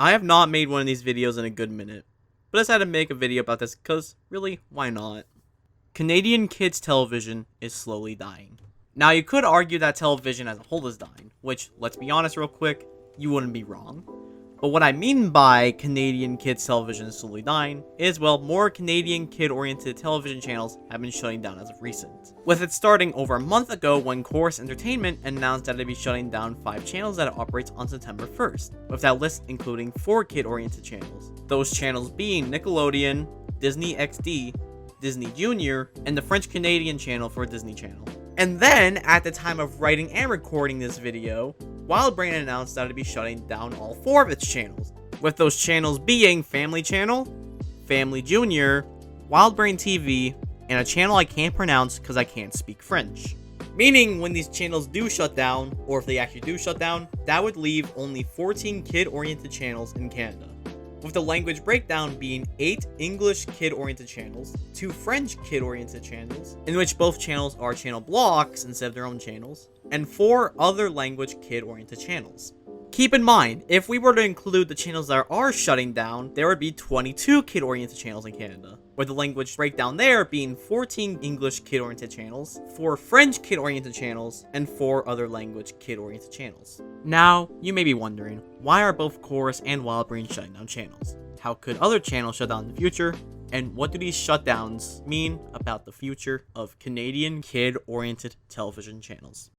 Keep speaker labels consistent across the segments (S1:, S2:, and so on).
S1: I have not made one of these videos in a good minute, but I decided to make a video about this because, really, why not? Canadian kids' television is slowly dying. Now, you could argue that television as a whole is dying, which, let's be honest real quick, you wouldn't be wrong. But what I mean by Canadian kids' television is slowly dying is, well, more Canadian kid-oriented television channels have been shutting down as of recent. With it starting over a month ago when Corus Entertainment announced that it'd be shutting down 5 channels that it operates on September 1st, with that list including 4 kid-oriented channels. Those channels being Nickelodeon, Disney XD, Disney Junior, and the French-Canadian channel for Disney Channel. And then, at the time of writing and recording this video, WildBrain announced that it'd be shutting down all 4 of its channels, with those channels being Family Channel, Family Junior, WildBrain TV, and a channel I can't pronounce because I can't speak French. Meaning, when these channels do shut down, or if they actually do shut down, that would leave only 14 kid-oriented channels in Canada, with the language breakdown being 8 English kid-oriented channels, 2 French kid-oriented channels, in which both channels are channel blocks instead of their own channels, and 4 other language kid-oriented channels. Keep in mind, if we were to include the channels that are shutting down, there would be 22 kid-oriented channels in Canada, with the language breakdown there being 14 English kid-oriented channels, 4 French kid-oriented channels, and 4 other language kid-oriented channels. Now, you may be wondering, why are both Corus and WildBrain shutting down channels? How could other channels shut down in the future? And what do these shutdowns mean about the future of Canadian kid-oriented television channels?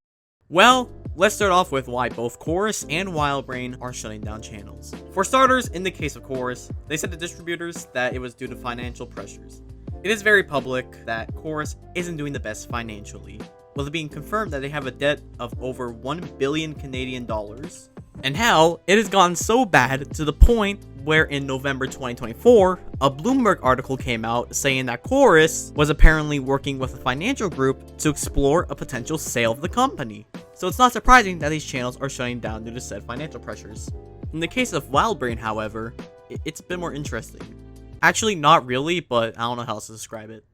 S1: Well, let's start off with why both Corus and WildBrain are shutting down channels. For starters, in the case of Corus, they said to distributors that it was due to financial pressures. It is very public that Corus isn't doing the best financially, with it being confirmed that they have a debt of over 1 billion Canadian dollars. And hell, it has gone so bad to the point where in November 2024, a Bloomberg article came out saying that Corus was apparently working with a financial group to explore a potential sale of the company. So it's not surprising that these channels are shutting down due to said financial pressures. In the case of WildBrain, however, it's a bit more interesting. Actually, not really, but I don't know how else to describe it.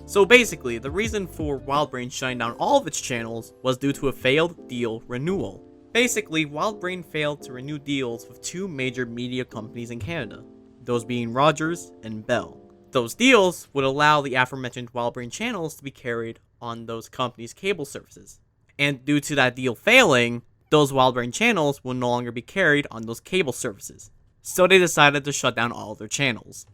S1: So basically, the reason for WildBrain shutting down all of its channels was due to a failed deal renewal. Basically, WildBrain failed to renew deals with 2 major media companies in Canada, those being Rogers and Bell. Those deals would allow the aforementioned WildBrain channels to be carried on those companies' cable services. And due to that deal failing, those WildBrain channels will no longer be carried on those cable services. So they decided to shut down all of their channels.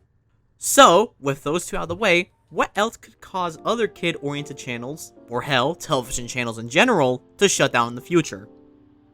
S1: So, with those 2 out of the way, what else could cause other kid-oriented channels, or hell, television channels in general, to shut down in the future?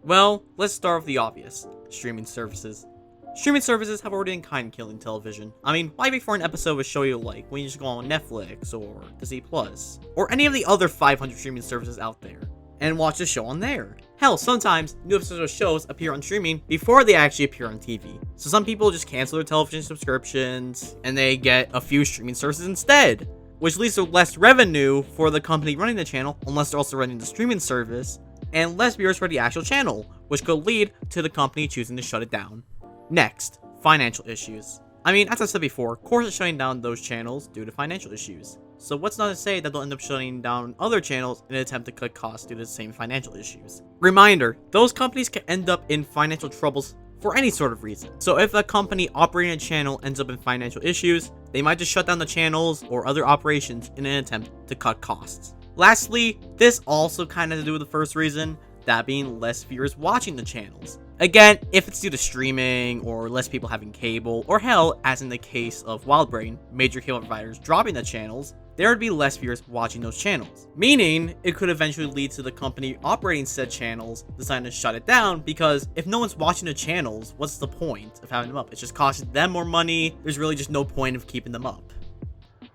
S1: Well, let's start with the obvious, streaming services. Streaming services have already been kind of killing television. I mean, why wait for an episode of a show you like when you just go on Netflix or Disney Plus, or any of the other 500 streaming services out there, and watch the show on there? Hell, sometimes new episodes of shows appear on streaming before they actually appear on TV. So some people just cancel their television subscriptions, and they get a few streaming services instead, which leads to less revenue for the company running the channel, unless they're also running the streaming service, and less viewers for the actual channel, which could lead to the company choosing to shut it down. Next, financial issues. I mean, as I said before, Corus is shutting down those channels due to financial issues. So what's not to say that they'll end up shutting down other channels in an attempt to cut costs due to the same financial issues. Reminder, those companies can end up in financial troubles for any sort of reason. So if a company operating a channel ends up in financial issues, they might just shut down the channels or other operations in an attempt to cut costs. Lastly, this also kind of has to do with the first reason, that being less viewers watching the channels. Again, if it's due to streaming, or less people having cable, or hell, as in the case of WildBrain, major cable providers dropping the channels, there would be less viewers watching those channels. Meaning, it could eventually lead to the company operating said channels deciding to shut it down, because if no one's watching the channels, what's the point of having them up? It's just costing them more money, there's really just no point of keeping them up.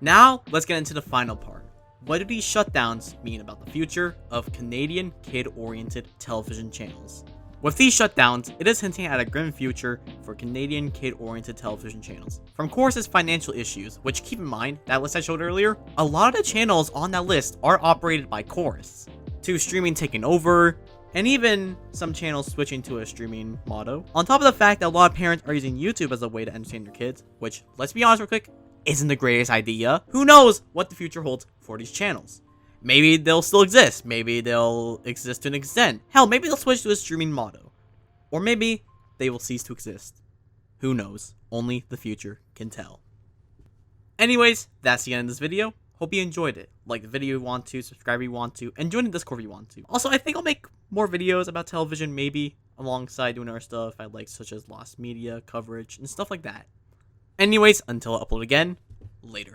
S1: Now, let's get into the final part. What do these shutdowns mean about the future of Canadian kid-oriented television channels? With these shutdowns, it is hinting at a grim future for Canadian kid-oriented television channels. From Corus's financial issues, which keep in mind, that list I showed earlier, a lot of the channels on that list are operated by Corus, to streaming taking over, and even some channels switching to a streaming motto. On top of the fact that a lot of parents are using YouTube as a way to entertain their kids, which, let's be honest real quick, isn't the greatest idea. Who knows what the future holds for these channels? Maybe they'll still exist. Maybe they'll exist to an extent. Hell, maybe they'll switch to a streaming motto. Or maybe they will cease to exist. Who knows? Only the future can tell. Anyways, that's the end of this video. Hope you enjoyed it. Like the video if you want to, subscribe if you want to, and join the Discord if you want to. Also, I think I'll make more videos about television, maybe, alongside doing other stuff I like, such as lost media coverage and stuff like that. Anyways, until I upload again, later.